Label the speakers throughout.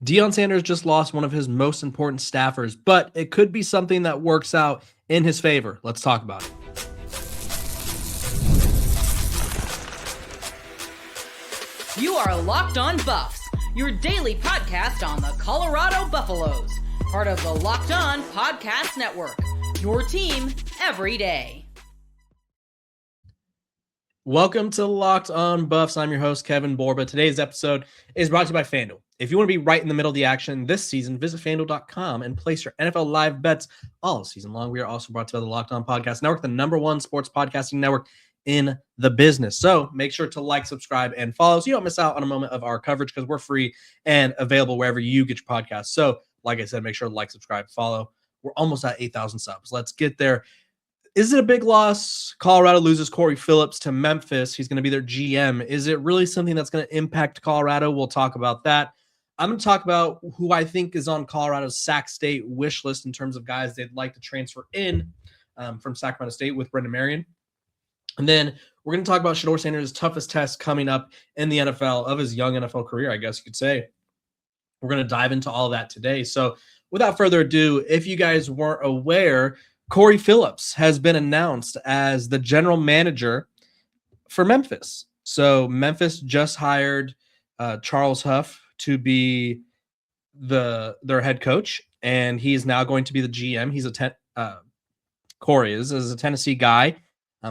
Speaker 1: Deion Sanders just lost one of his most important staffers, but it could be something that works out in his favor. Let's talk about it.
Speaker 2: You are Locked On Buffs, your daily podcast on the Colorado Buffaloes, part of the Locked On Podcast Network, your team every day.
Speaker 1: Welcome to Locked On Buffs. I'm your host, Kevin Borba. Today's episode is brought to you by FanDuel. If you want to be right in the middle of the action this season, visit FanDuel.com and place your NFL live bets all season long. We are also brought to you by the Locked On Podcast Network, the #1 sports podcasting network in the business. So make sure to like, subscribe, and follow so you don't miss out on a moment of our coverage because we're free and available wherever you get your podcasts. So like I said, make sure to like, subscribe, follow. We're almost at 8,000 subs. Let's get there. Is it a big loss? Colorado loses Corey Phillips to Memphis. He's going to be their GM. Is it really something that's going to impact Colorado? We'll talk about that. I'm going to talk about who I think is on Colorado's Sac State wish list in terms of guys they'd like to transfer in from Sacramento State with Brendan Marion. And then we're going to talk about Shedeur Sanders' toughest test coming up in the NFL of his young NFL career, I guess you could say. We're going to dive into all of that today. So without further ado, if you guys weren't aware, Corey Phillips has been announced as the general manager for Memphis. So Memphis just hired Charles Huff to be their head coach, and he is now going to be the GM. He's Corey is a Tennessee guy.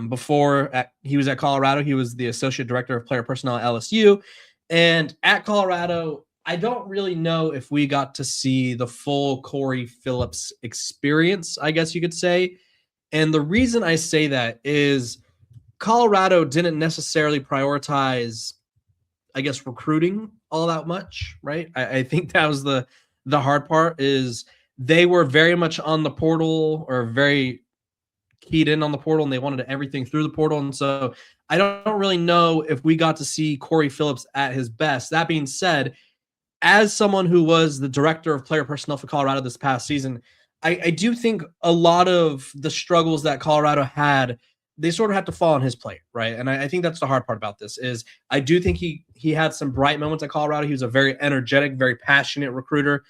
Speaker 1: Before he was at Colorado, he was the associate director of player personnel at LSU, and at Colorado, I don't really know if we got to see the full Corey Phillips experience, I guess you could say. And the reason I say that is Colorado didn't necessarily prioritize, I guess, recruiting all that much, right? I think that was the hard part is they were very much on the portal or very keyed in on the portal, and they wanted everything through the portal. And so I don't really know if we got to see Corey Phillips at his best. That being said, as someone who was the director of player personnel for Colorado this past season, I do think a lot of the struggles that Colorado had, they sort of had to fall on his plate, right? And I think that's the hard part about this is I do think he had some bright moments at Colorado. He was a very energetic, very passionate recruiter.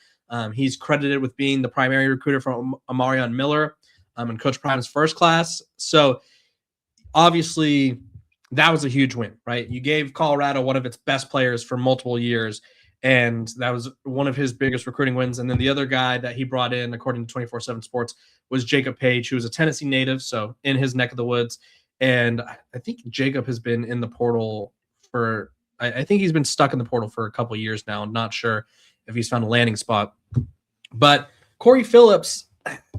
Speaker 1: He's credited with being the primary recruiter for Amarion Miller and Coach Prime's first class. So obviously that was a huge win, right? You gave Colorado one of its best players for multiple years, and that was one of his biggest recruiting wins. And then the other guy that he brought in, according to 24/7 Sports, was Jacob Page, who was a Tennessee native, so in his neck of the woods. And I think Jacob has been in the portal for – I think he's been stuck in the portal for a couple of years now. I'm not sure if he's found a landing spot. But Corey Phillips,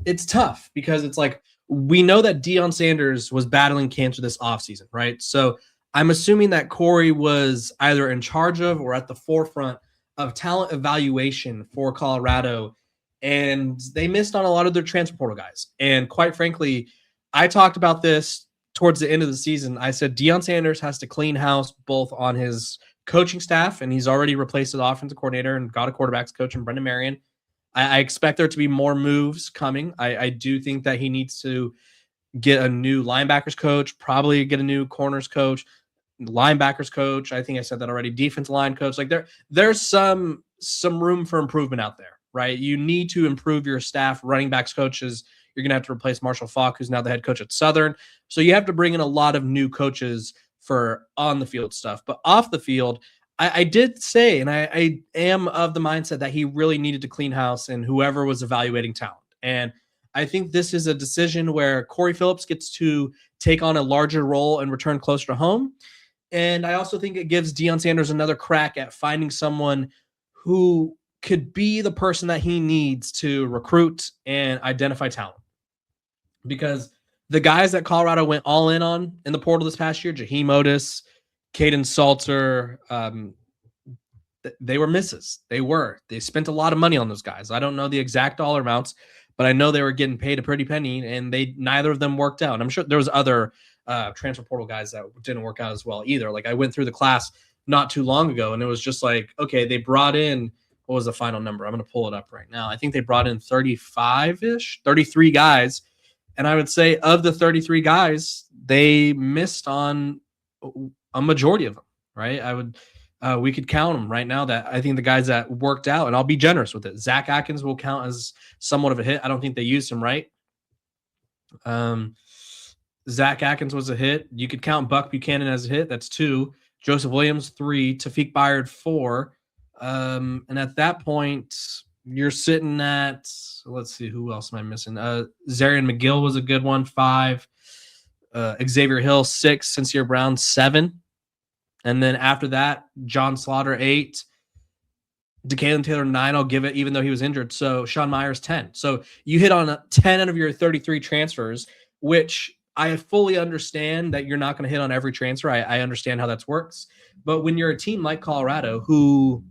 Speaker 1: it's tough because it's like we know that Deion Sanders was battling cancer this offseason, right? So I'm assuming that Corey was either in charge of or at the forefront of talent evaluation for Colorado, and they missed on a lot of their transfer portal guys. And quite frankly, I talked about this towards the end of the season. I said Deion Sanders has to clean house both on his coaching staff, and he's already replaced his offensive coordinator and got a quarterbacks coach in Brendan Marion. I expect there to be more moves coming. I do think that he needs to get a new linebackers coach, probably get a new corners coach, linebackers coach. I think I said that already. Defensive line coach. Like there's some room for improvement out there, right? You need to improve your staff. Running backs coaches. You're going to have to replace Marshall Faulk, who's now the head coach at Southern. So you have to bring in a lot of new coaches for on the field stuff. But off the field, I did say, and I am of the mindset that he really needed to clean house and whoever was evaluating talent. And I think this is a decision where Corey Phillips gets to take on a larger role and return closer to home. And I also think it gives Deion Sanders another crack at finding someone who could be the person that he needs to recruit and identify talent. Because the guys that Colorado went all in on in the portal this past year, Jaheim Otis, Caden Salter, they were misses. They spent a lot of money on those guys. I don't know the exact dollar amounts, but I know they were getting paid a pretty penny, and neither of them worked out. I'm sure there was other transfer portal guys that didn't work out as well either. Like I went through the class not too long ago, and it was just like, okay, they brought in, what was the final number? I'm going to pull it up right now. I think they brought in 35-ish, 33 guys. And I would say of the 33 guys, they missed on a majority of them, right? We could count them right now. That I think the guys that worked out, and I'll be generous with it. Zach Atkins will count as somewhat of a hit. I don't think they used him right. Zach Atkins was a hit. You could count Buck Buchanan as a hit. That's 2. Joseph Williams, 3. Tafik Byard, 4. And at that point, you're sitting at, let's see, who else am I missing? Zarian McGill was a good one, 5. Xavier Hill, 6. Sincere Brown, 7. And then after that, John Slaughter, 8. DeKalen Taylor, 9. I'll give it, even though he was injured. So Sean Myers, 10. So you hit on 10 out of your 33 transfers, which I fully understand that you're not going to hit on every transfer. I understand how that works. But when you're a team like Colorado, who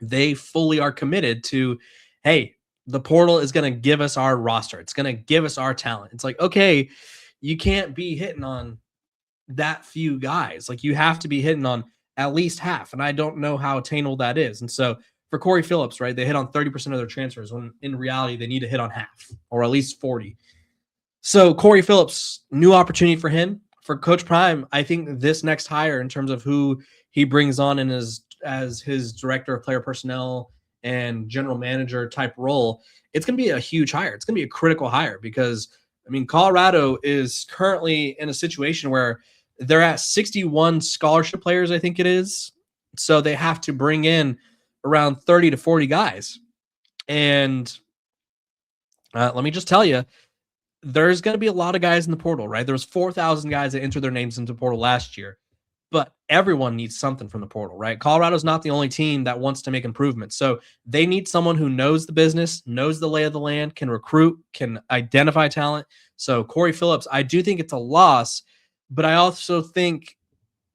Speaker 1: they fully are committed to, hey, the portal is going to give us our roster. It's going to give us our talent. It's like, okay, you can't be hitting on that few guys. Like, you have to be hitting on at least half. And I don't know how attainable that is. And so for Corey Phillips, right, they hit on 30% of their transfers when in reality they need to hit on half or at least 40. So Corey Phillips, new opportunity for him. For Coach Prime, I think this next hire in terms of who he brings on in as his director of player personnel and general manager type role, it's going to be a huge hire. It's going to be a critical hire because, I mean, Colorado is currently in a situation where they're at 61 scholarship players, I think it is. So they have to bring in around 30 to 40 guys. And let me just tell you, there's going to be a lot of guys in the portal, right? There's 4,000 guys that entered their names into the portal last year, but everyone needs something from the portal, right? Colorado's not the only team that wants to make improvements. So they need someone who knows the business, knows the lay of the land, can recruit, can identify talent. So Corey Phillips, I do think it's a loss, but I also think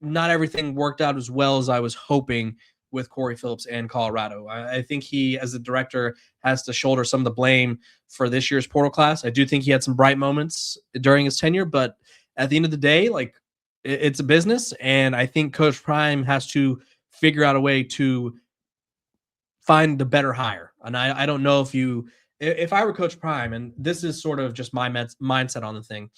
Speaker 1: not everything worked out as well as I was hoping with Corey Phillips and Colorado. I think he, as a director, has to shoulder some of the blame for this year's portal class. I do think he had some bright moments during his tenure, but at the end of the day, like, it's a business, and I think Coach Prime has to figure out a way to find the better hire. And I don't know if I were Coach Prime, and this is sort of just my mindset on the thing,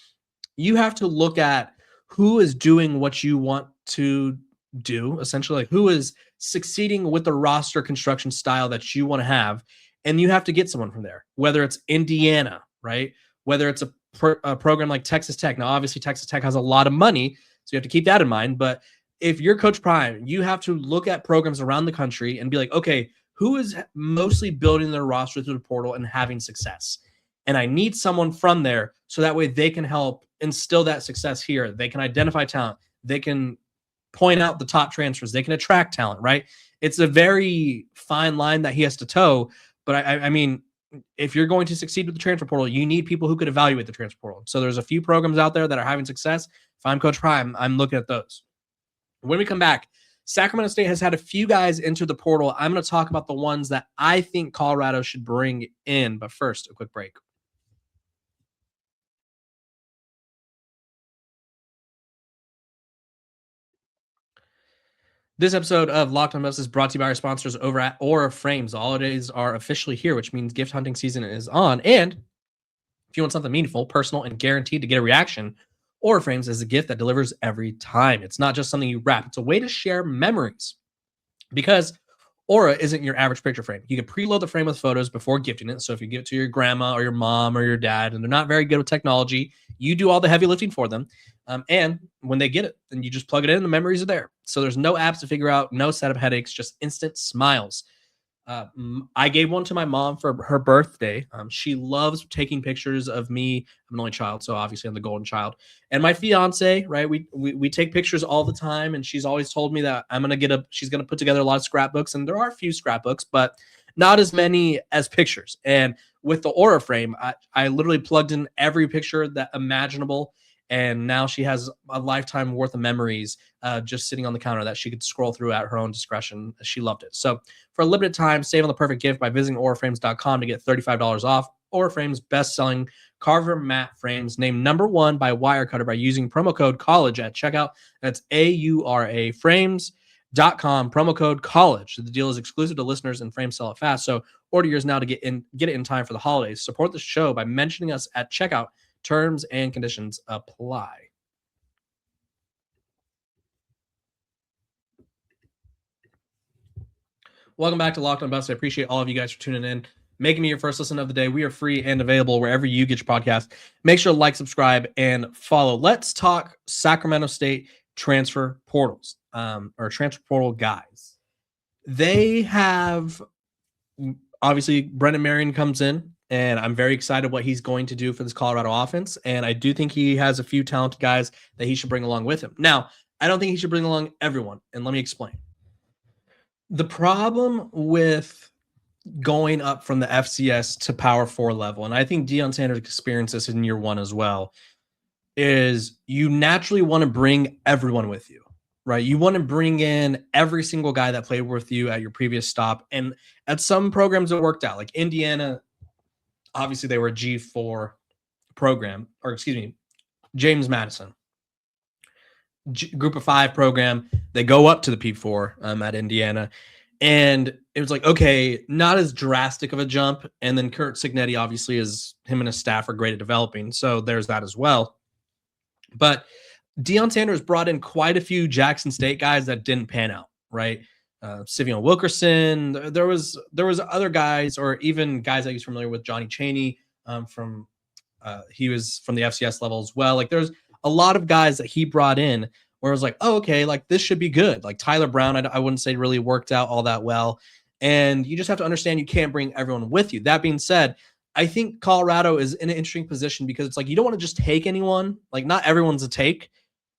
Speaker 1: you have to look at who is doing what you want to do, essentially, like who is succeeding with the roster construction style that you want to have, and you have to get someone from there, whether it's Indiana, right? Whether it's a program like Texas Tech. Now, obviously, Texas Tech has a lot of money, so you have to keep that in mind. But if you're Coach Prime, you have to look at programs around the country and be like, okay, who is mostly building their roster through the portal and having success? And I need someone from there so that way they can help instill that success here. They can identify talent. They can point out the top transfers. They can attract talent, right? It's a very fine line that he has to toe. But I mean, if you're going to succeed with the transfer portal, you need people who could evaluate the transfer portal. So there's a few programs out there that are having success. If I'm Coach Prime, I'm looking at those. When we come back, Sacramento State has had a few guys enter the portal. I'm going to talk about the ones that I think Colorado should bring in. But first, a quick break. This episode of Locked On Buffs is brought to you by our sponsors over at Aura Frames. The holidays are officially here, which means gift hunting season is on. And if you want something meaningful, personal, and guaranteed to get a reaction, Aura Frames is a gift that delivers every time. It's not just something you wrap. It's a way to share memories. Because Aura isn't your average picture frame. You can preload the frame with photos before gifting it. So if you give it to your grandma or your mom or your dad and they're not very good with technology, you do all the heavy lifting for them. And when they get it, then you just plug it in and the memories are there. So there's no apps to figure out, no setup headaches, just instant smiles. I gave one to my mom for her birthday. She loves taking pictures of me. I'm an only child, so obviously I'm the golden child. And my fiance, right? We take pictures all the time, and she's always told me that she's gonna put together a lot of scrapbooks, and there are a few scrapbooks, but not as many as pictures. And with the Aura frame, I literally plugged in every picture that imaginable. And now she has a lifetime worth of memories just sitting on the counter that she could scroll through at her own discretion. She loved it. So for a limited time, save on the perfect gift by visiting auraframes.com to get $35 off. Aura Frames' best-selling Carver matte frames, named #1 by Wirecutter by using promo code COLLEGE at checkout. That's AURA frames.com, promo code COLLEGE. The deal is exclusive to listeners and frames sell it fast. So order yours now to get it in time for the holidays. Support the show by mentioning us at checkout. Terms and conditions apply. Welcome back to Locked On Buffs. I appreciate all of you guys for tuning in, making me your first listen of the day. We are free and available wherever you get your podcast. Make sure to like, subscribe, and follow. Let's talk Sacramento State transfer portals, or transfer portal guys. They have, obviously, Brendan Marion comes in, and I'm very excited what he's going to do for this Colorado offense. And I do think he has a few talented guys that he should bring along with him. Now, I don't think he should bring along everyone, and let me explain. The problem with going up from the FCS to Power 4 level, and I think Deion Sanders experienced this in year one as well, is you naturally want to bring everyone with you, right? You want to bring in every single guy that played with you at your previous stop. And at some programs, it worked out. Like Indiana, obviously they were a G4 program, or excuse me, James Madison. Group of 5 program, they go up to the P4 at Indiana, and it was like, okay, not as drastic of a jump. And then Kurt Signetti, obviously, is him and his staff are great at developing, so there's that as well. But Deion Sanders brought in quite a few Jackson State guys that didn't pan out, right? Sivion Wilkerson, there was other guys, or even guys that he's familiar with, Johnny Chaney, he was from the FCS level as well. Like there's a lot of guys that he brought in where it was like, oh, okay, like this should be good. Like Tyler Brown, I wouldn't say really worked out all that well. And you just have to understand you can't bring everyone with you. That being said, I think Colorado is in an interesting position because it's like you don't want to just take anyone. Like not everyone's a take,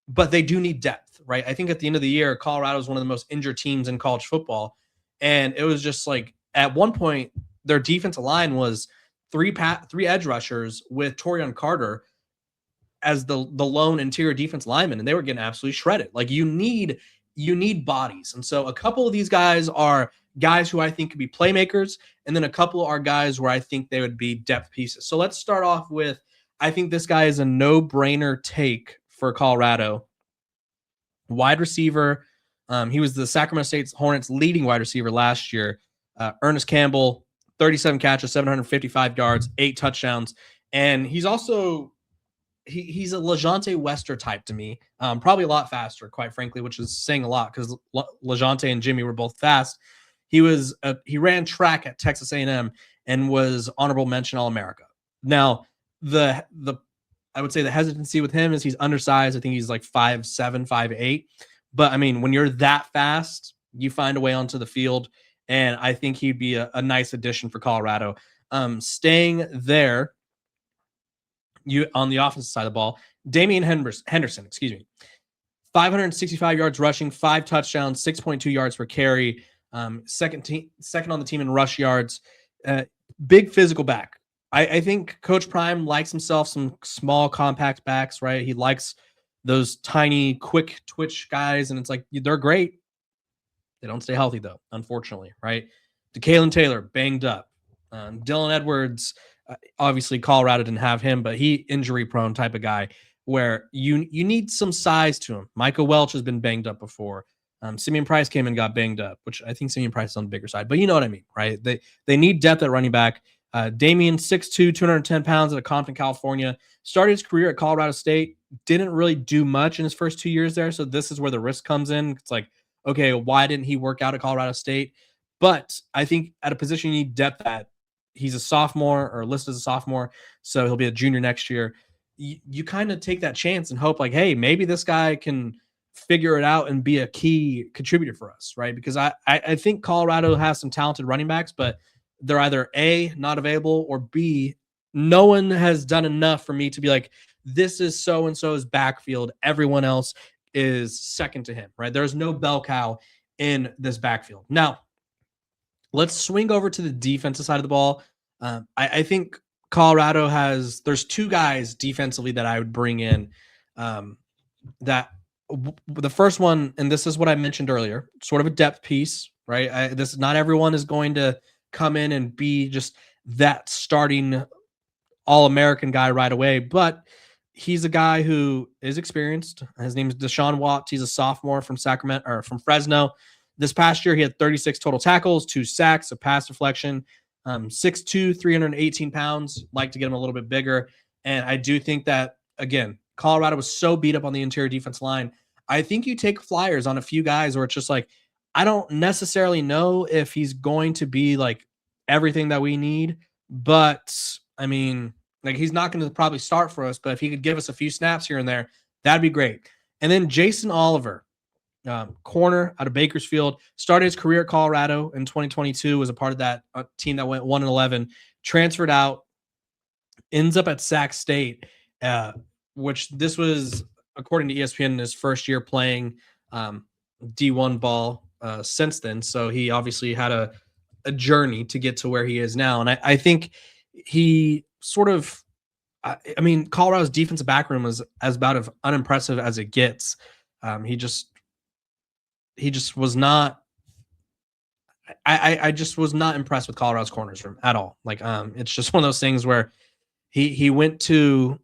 Speaker 1: but they do need depth, right? I think at the end of the year, Colorado is one of the most injured teams in college football. And it was just like at one point, their defensive line was three edge rushers with Torian Carter as the lone interior defense lineman, and they were getting absolutely shredded. Like you need bodies. And so a couple of these guys are guys who I think could be playmakers, and then a couple are guys where I think they would be depth pieces. So let's start off with, I think this guy is a no-brainer take for Colorado. Wide receiver. He was the Sacramento State Hornets leading wide receiver last year. Ernest Campbell, 37 catches, 755 yards, 8 touchdowns. And he's also he's a LeJohntay Wester type to me, probably a lot faster, quite frankly, which is saying a lot because LeJohntay and Jimmy were both fast. He ran track at Texas A&M and was honorable mention All-America. Now, I would say the hesitancy with him is he's undersized. I think he's like 5'7", 5'8". But I mean, when you're that fast, you find a way onto the field, and I think he'd be a nice addition for Colorado. Staying there, you on the offensive side of the ball, Damian Henderson, 565 yards rushing, 5 touchdowns, 6.2 yards per carry, second on the team in rush yards, big physical back. I think Coach Prime likes himself some small, compact backs, right? He likes those tiny, quick twitch guys, and it's like they're great. They don't stay healthy though, unfortunately, right? DeKalen Taylor banged up, Dylan Edwards. Obviously, Colorado didn't have him, but he injury-prone type of guy where you need some size to him. Michael Welch has been banged up before. Simeon Price came and got banged up, which I think Simeon Price is on the bigger side, but you know what I mean, right? They need depth at running back. Damian, 6'2", 210 pounds out of Compton, California. Started his career at Colorado State. Didn't really do much in his first 2 years there, so this is where the risk comes in. It's like, okay, why didn't he work out at Colorado State? But I think at a position you need depth at, he's a sophomore or listed as a sophomore, so he'll be a junior next year. You kind of take that chance and hope like, hey, maybe this guy can figure it out and be a key contributor for us, right? Because I think Colorado has some talented running backs, but they're either A, not available, or B, no one has done enough for me to be like, this is so-and-so's backfield. Everyone else is second to him, right? There's no bell cow in this backfield. Now, let's swing over to the defensive side of the ball. I think Colorado there's 2 guys defensively that I would bring in that the first one, and this is what I mentioned earlier, sort of a depth piece, right? Not everyone is going to come in and be just that starting All-American guy right away, but he's a guy who is experienced. His name is Deshaun Watts. He's a sophomore from Fresno. This past year, he had 36 total tackles, 2 sacks, a pass deflection, 6'2", 318 pounds. Like to get him a little bit bigger. And I do think that, again, Colorado was so beat up on the interior defense line. I think you take flyers on a few guys where it's just like, I don't necessarily know if he's going to be like everything that we need, but I mean, like he's not going to probably start for us, but if he could give us a few snaps here and there, that'd be great. And then Jason Oliver, corner out of Bakersfield, started his career at Colorado in 2022, was a part of that team that went 1-11, transferred out, ends up at Sac State, which this was, according to ESPN, his first year playing D1 ball since then. So he obviously had a journey to get to where he is now. And I think he sort of, I mean, Colorado's defensive backroom was as about as unimpressive as it gets. He just was not. I just was not impressed with Colorado's corners room at all. Like, it's just one of those things where he went to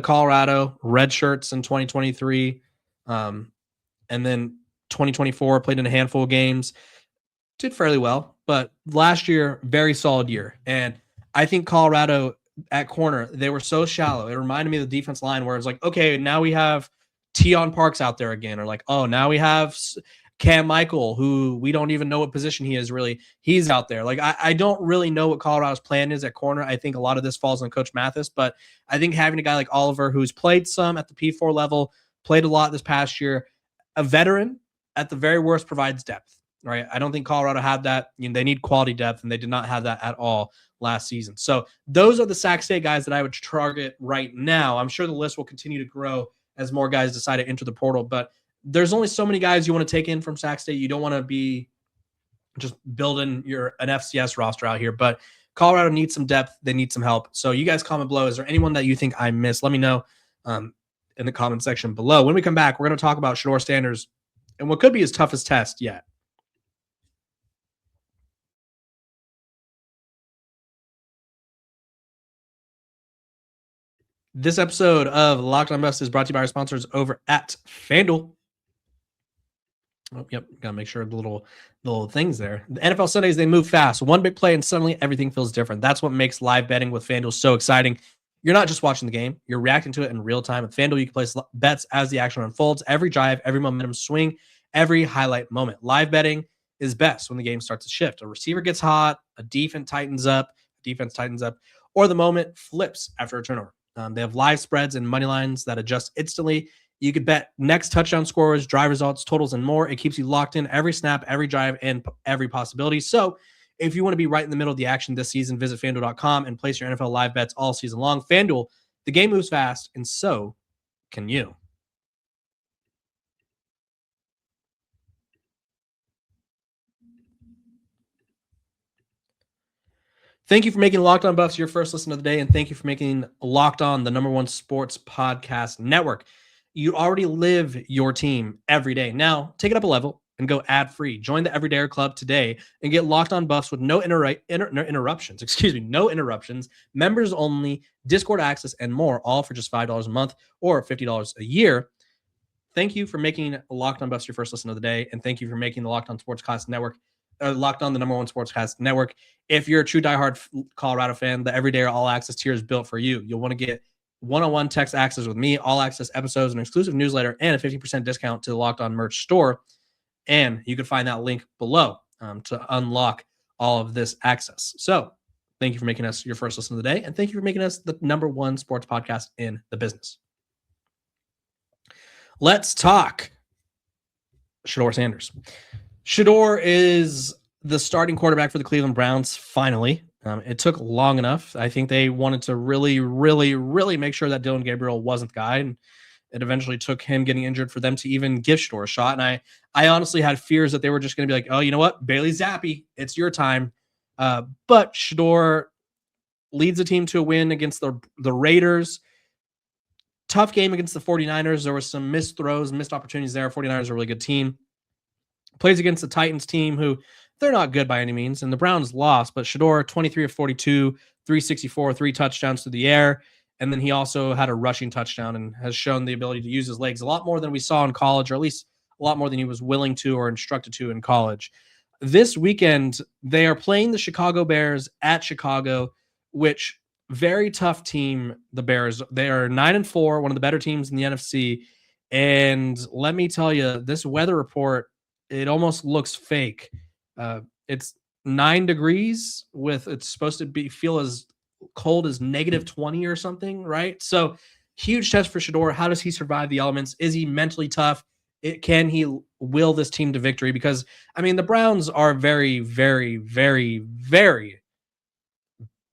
Speaker 1: Colorado, red shirts in 2023, and then 2024 played in a handful of games, did fairly well, but last year very solid year. And I think Colorado at corner, they were so shallow. It reminded me of the defense line where it's like, okay, now we have Tion Parks out there again, or like, oh, now we have Cam Michael, who we don't even know what position he is really. He's out there. Like, I don't really know what Colorado's plan is at corner. I think a lot of this falls on Coach Mathis, but I think having a guy like Oliver, who's played some at the P4 level, played a lot this past year, a veteran at the very worst provides depth, right? I don't think Colorado had that. You know, they need quality depth, and they did not have that at all last season. So those are the Sac State guys that I would target right now. I'm sure the list will continue to grow as more guys decide to enter the portal, but there's only so many guys you want to take in from Sac State. You don't want to be just building an FCS roster out here, but Colorado needs some depth. They need some help. So you guys comment below. Is there anyone that you think I missed? Let me know in the comment section below. When we come back, we're going to talk about Shedeur Sanders and what could be his toughest test yet. This episode of Locked On Buffs is brought to you by our sponsors over at FanDuel. Oh, yep, gotta make sure the little things there. The NFL Sundays, they move fast. One big play and suddenly everything feels different. That's what makes live betting with FanDuel so exciting. You're not just watching the game, you're reacting to it in real time. With FanDuel, you can place bets as the action unfolds. Every drive, every momentum swing, every highlight moment. Live betting is best when the game starts to shift. A receiver gets hot, a defense tightens up, or the moment flips after a turnover. They have live spreads and money lines that adjust instantly. You could bet next touchdown scores, drive results, totals, and more. It keeps you locked in every snap, every drive, and every possibility. So if you want to be right in the middle of the action this season, visit FanDuel.com and place your NFL live bets all season long. FanDuel, the game moves fast, and so can you. Thank you for making Locked On Buffs your first listen of the day, and thank you for making Locked On the #1 sports podcast network. You already live your team every day. Now, take it up a level and go ad-free. Join the Everydayer Club today and get Locked On Buffs with no interruptions. No interruptions, members only, Discord access, and more, all for just $5 a month or $50 a year. Thank you for making Locked On Buffs your first listen of the day, and thank you for making the Locked On Sportscast Network, Locked On the #1 Sportscast Network. If you're a true diehard Colorado fan, the Everydayer All Access tier is built for you. You'll want to get one-on-one text access with me, all access episodes, an exclusive newsletter, and a 50% discount to the Locked On merch store. And you can find that link below to unlock all of this access. So thank you for making us your first listen of the day, and thank you for making us the #1 sports podcast in the business. Let's talk Shedeur Sanders. Shedeur is the starting quarterback for the Cleveland Browns, finally. It took long enough. I think they wanted to really, really, really make sure that Dylan Gabriel wasn't the guy, and it eventually took him getting injured for them to even give Shedeur a shot. And I honestly had fears that they were just going to be like, oh, you know what? Bailey Zappi, it's your time. But Shedeur leads the team to a win against the Raiders. Tough game against the 49ers. There were some missed throws, missed opportunities there. 49ers are a really good team. Plays against the Titans team, who they're not good by any means, and the Browns lost, but Shedeur, 23 of 42, 364, 3 touchdowns through the air, and then he also had a rushing touchdown and has shown the ability to use his legs a lot more than we saw in college, or at least a lot more than he was willing to or instructed to in college. This weekend, they are playing the Chicago Bears at Chicago, which very tough team, the Bears. They are 9-4, one of the better teams in the NFC, And let me tell you, this weather report, it almost looks fake. It's 9 degrees with it's supposed to feel as cold as -20 or something, right? So huge test for Shedeur. How does he survive the elements? Is he mentally tough? Can he will this team to victory? Because I mean, the Browns are very, very, very, very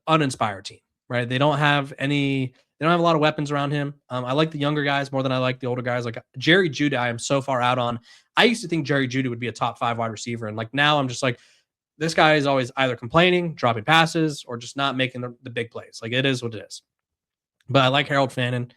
Speaker 1: uninspired team, right? They don't have a lot of weapons around him. I like the younger guys more than I like the older guys. Like Jerry Jeudy, I am so far out on. I used to think Jerry Jeudy would be a top 5 wide receiver. And like now I'm just like, this guy is always either complaining, dropping passes, or just not making the big plays. Like it is what it is. But I like Harold Fannin.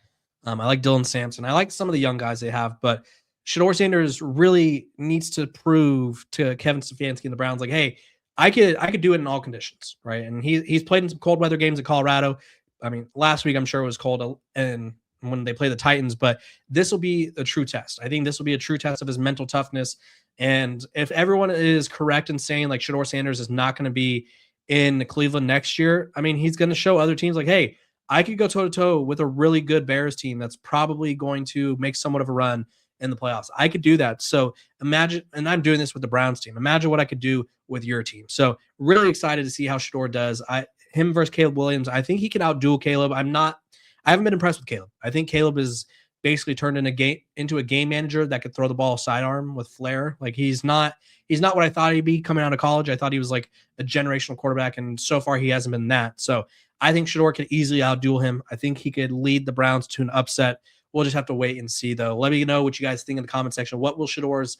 Speaker 1: I like Dylan Sampson. I like some of the young guys they have, but Shedeur Sanders really needs to prove to Kevin Stefanski and the Browns, like, hey, I could do it in all conditions, right? And he's played in some cold weather games in Colorado. I mean, last week I'm sure it was cold and when they play the Titans, but this will be a true test. I think this will be a true test of his mental toughness. And if everyone is correct in saying like Shedeur Sanders is not going to be in Cleveland next year, I mean, he's going to show other teams like, hey, I could go toe-to-toe with a really good Bears team that's probably going to make somewhat of a run in the playoffs. I could do that. So imagine, and I'm doing this with the Browns team. Imagine what I could do with your team. So really excited to see how Shedeur does. Him versus Caleb Williams. I think he can outduel Caleb. I haven't been impressed with Caleb. I think Caleb is basically turned into a game manager that could throw the ball sidearm with flair. Like he's not what I thought he'd be coming out of college. I thought he was like a generational quarterback, and so far he hasn't been that. So I think Shedeur could easily outduel him. I think he could lead the Browns to an upset. We'll just have to wait and see, though. Let me know what you guys think in the comment section. What will Shedeur's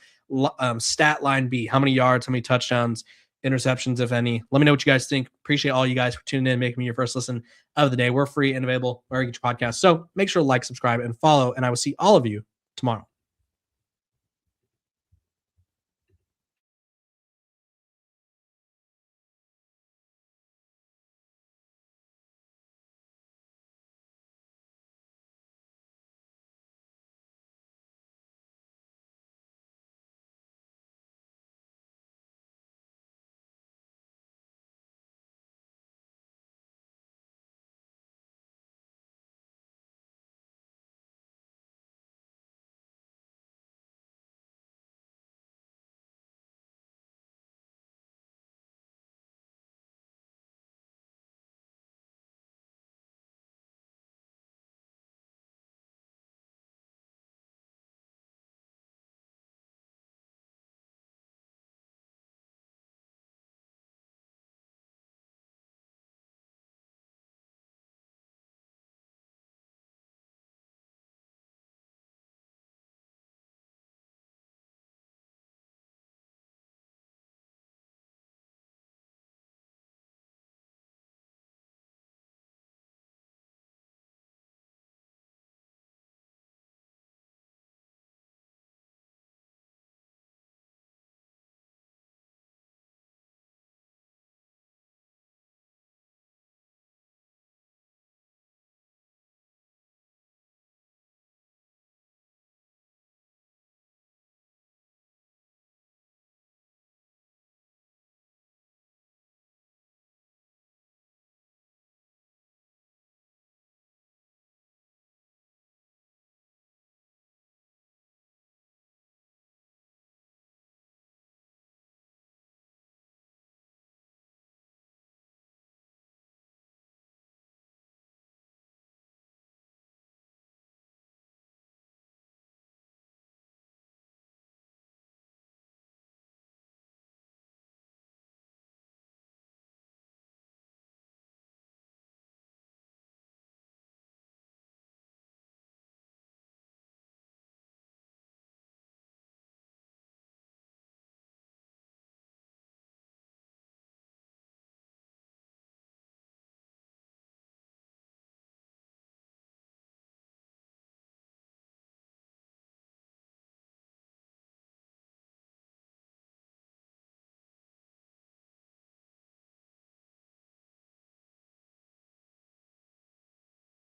Speaker 1: stat line be? How many yards, how many touchdowns, interceptions, if any? Let me know what you guys think. Appreciate all you guys for tuning in, making me your first listen of the day. We're free and available wherever you get your podcast. So make sure to like, subscribe, and follow, and I will see all of you tomorrow.